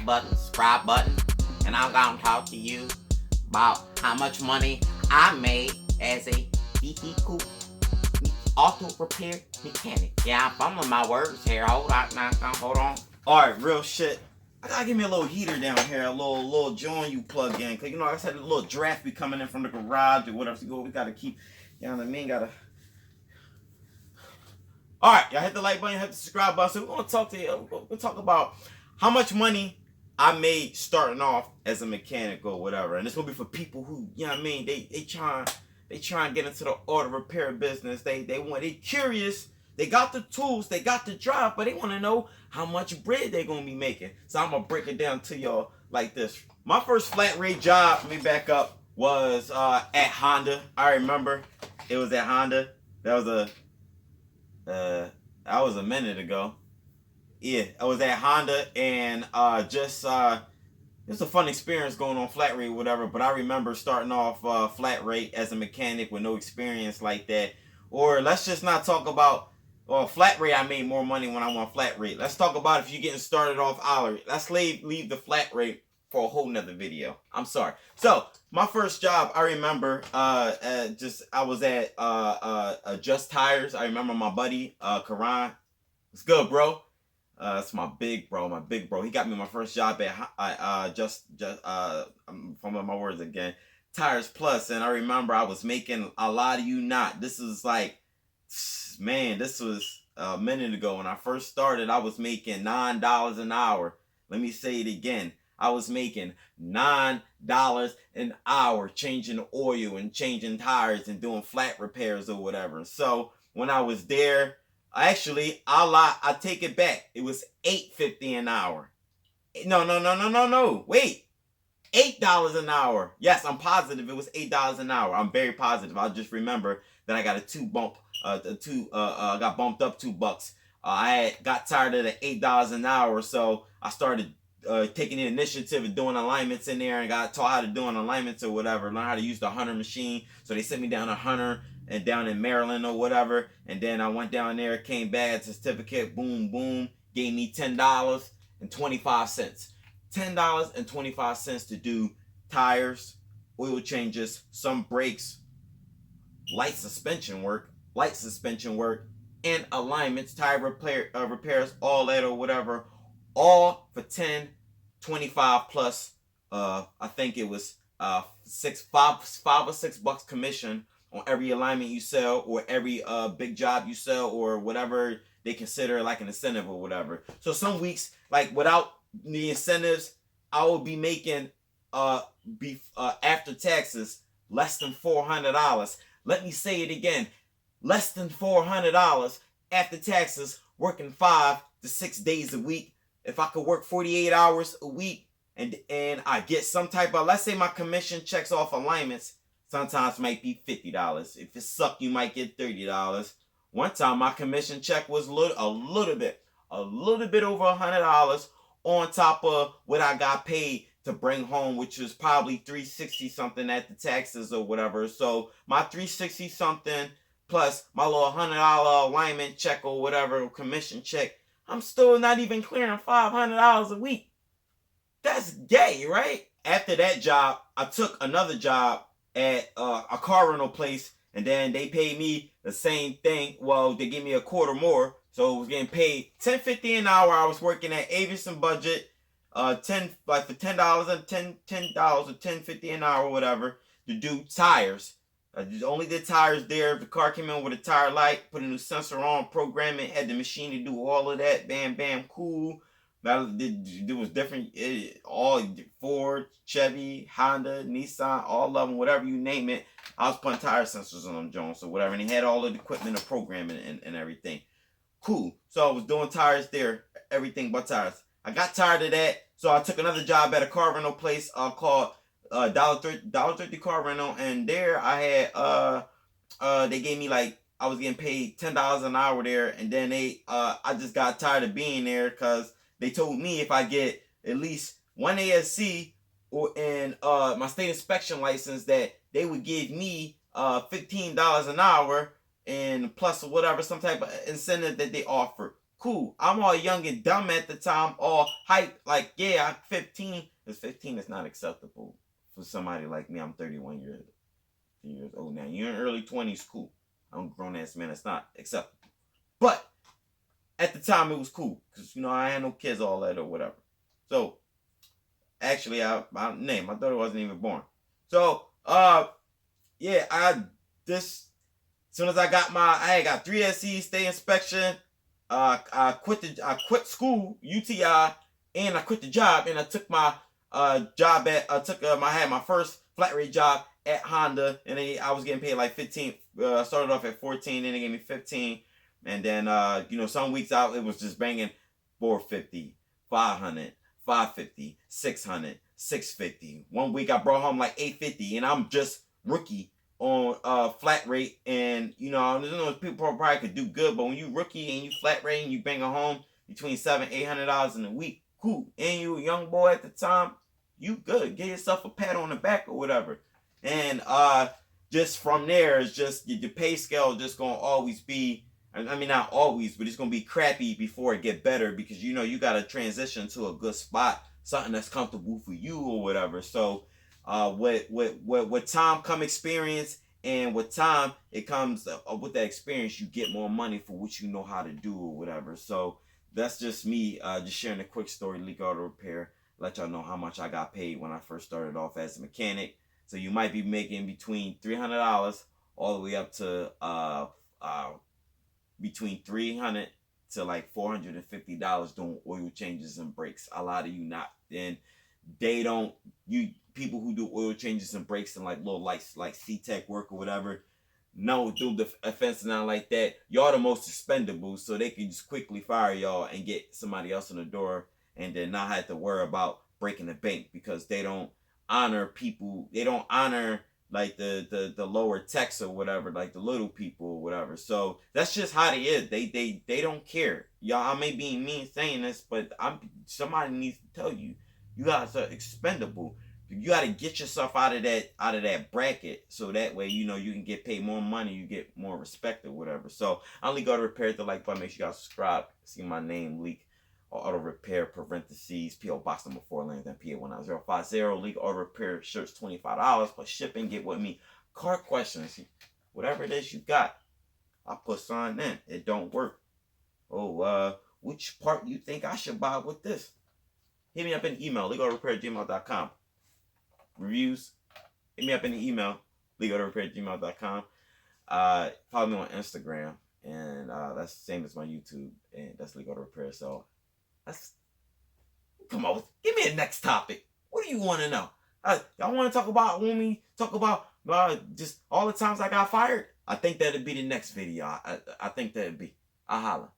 like button, subscribe button, and I'm gonna talk to you about how much money I made as a auto repair mechanic. Yeah, I'm fumbling my words here. Hold on. Alright, real shit. I gotta give me a little heater down here, a little joint you plug in. Cause you know, like I said, a little draft be coming in from the garage or whatever. So we gotta keep, you know what I mean? Alright, y'all hit the like button, hit the subscribe button. So we're gonna talk to you. We'll talk about how much money I made starting off as a mechanic or whatever. And it's gonna be for people who, you know what I mean, they try and get into the auto repair business. They curious. They got the tools, they got the drive, but they want to know how much bread they're going to be making. So I'm going to break it down to y'all like this. My first flat rate job, let me back up, was at Honda. I remember it was at Honda. That was a minute ago. Yeah, I was at Honda, and it was a fun experience going on flat rate or whatever, but I remember starting off flat rate as a mechanic with no experience like that. Or let's just not talk about flat rate. I made more money when I went flat rate. Let's talk about if you're getting started off hourly. Let's leave the flat rate for a whole nother video. I'm sorry. So my first job, I remember I was at Just Tires. I remember my buddy Karan. It's good, bro. That's my big bro. He got me my first job at I'm fumbling my words again. Tires Plus, and I remember I was making, a lot of you not. This is like, man, this was a minute ago. When I first started, I was making $9 an hour. Let me say it again. I was making $9 an hour changing oil and changing tires and doing flat repairs or whatever. So when I was there, actually, I take it back. It was $8.50 an hour. No. Wait. $8 an hour. Yes, I'm positive it was $8 an hour. I'm very positive. I just remember that I got got bumped up $2. I got tired of the $8 an hour, so I started taking the initiative of doing alignments in there, and got taught how to do alignments or whatever. Learn how to use the Hunter machine. So they sent me down to Hunter and down in Maryland or whatever, and then I went down there, came back, certificate, boom, gave me $10.25. $10.25 to do tires, oil changes, some brakes, light suspension work, and alignments, tire repairs, all that or whatever, all for $10.25 plus. I think it was $5 or $6 commission on every alignment you sell, or every big job you sell, or whatever they consider like an incentive or whatever. So some weeks, like without the incentives, I will be making after taxes less than $400. Let me say it again, less than $400 after taxes, working 5 to 6 days a week. If I could work 48 hours a week and I get some type of, let's say my commission checks off alignments, sometimes might be $50. If it suck, you might get $30. One time my commission check was a little bit over $100 on top of what I got paid to bring home, which was probably $360 something at the taxes or whatever. So my $360 something plus my little $100 alignment check or whatever, commission check, I'm still not even clearing $500 a week. That's gay, right? After that job, I took another job at a car rental place, and then they paid me the same thing. Well, they gave me a quarter more, so I was getting paid $10.50 an hour. I was working at Aviation Budget, for $10 or $10.50 an hour, whatever, to do tires. I only did tires there. If the car came in with a tire light, put a new sensor on, program it, had the machine to do all of that. Bam, cool. There was different, all Ford, Chevy, Honda, Nissan, all of them, whatever you name it. I was putting tire sensors on them, Jones, or whatever, and he had all of the equipment and programming and everything. Cool. So I was doing tires there, everything but tires. I got tired of that, so I took another job at a car rental place called $1.30 Car Rental, and there I had they gave me, like, I was getting paid $10 an hour there, and then I just got tired of being there because they told me if I get at least one ASC and my state inspection license, that they would give me $15 an hour and plus whatever, some type of incentive that they offered. cool. I'm all young and dumb at the time, all hype. Like, yeah, I'm 15. Because 15 is not acceptable for somebody like me. I'm 31 years old now. You're in early 20s, cool. I'm a grown ass man. It's not acceptable. But at the time, it was cool. Because, I had no kids, all that, or whatever. So, actually, my daughter wasn't even born. So, yeah, as soon as I got 3 SCs, state inspection. I quit school, UTI, and I quit the job, and I took my job I had my first flat rate job at Honda, and I was getting paid like 15. I started off at 14, then they gave me 15, and then some weeks out it was just banging 450, 500, 550, 600, 650. One week I brought home like 850, and I'm just rookie on flat rate, and people probably could do good, but when you rookie and you flat rate and you bang a home between $700-800 in a week, cool, and you a young boy at the time, you good. Get yourself a pat on the back or whatever. And just from there, it's just your pay scale just gonna always be, I mean not always, but it's gonna be crappy before it get better, because you gotta transition to a good spot, something that's comfortable for you or whatever. So with time come experience, and with time it comes with that experience you get more money for what you know how to do or whatever. So that's just me just sharing a quick story. Leak Auto Repair, let y'all know how much I got paid when I first started off as a mechanic. So you might be making between $300 all the way up to between $300 to like $450 doing oil changes and brakes. A lot of you not, and they don't, you people who do oil changes and brakes and like little like C-Tech work or whatever, no, do the offense and not like that. Y'all the most expendable, so they can just quickly fire y'all and get somebody else in the door, and then not have to worry about breaking the bank, because they don't honor people. They don't honor like the lower techs or whatever, like the little people or whatever. So that's just how they is. They don't care. Y'all, I may be mean saying this, but somebody needs to tell you, you guys are expendable. You got to get yourself out of that bracket, so that way you can get paid more money, you get more respect or whatever. So I only go to repair the like button. Make sure you guys subscribe. See my name, Leak Auto Repair, parentheses, PO Box number 4, Lansdowne, PA 19050. Leak Auto Repair shirts $25 plus shipping. Get with me. Car questions, whatever it is you got, I put sign in. It don't work. Oh, which part you think I should buy with this? Hit me up in the email, leekautorepair@gmail.com. Reviews, hit me up in the email, leekautorepair@gmail.com. Follow me on Instagram, and that's the same as my YouTube, and that's Leek Auto Repair. So come on, give me a next topic. What do you want to know? Y'all want to talk about when we talk about just all the times I got fired? I think that'd be the next video. I think that'd be. I holla.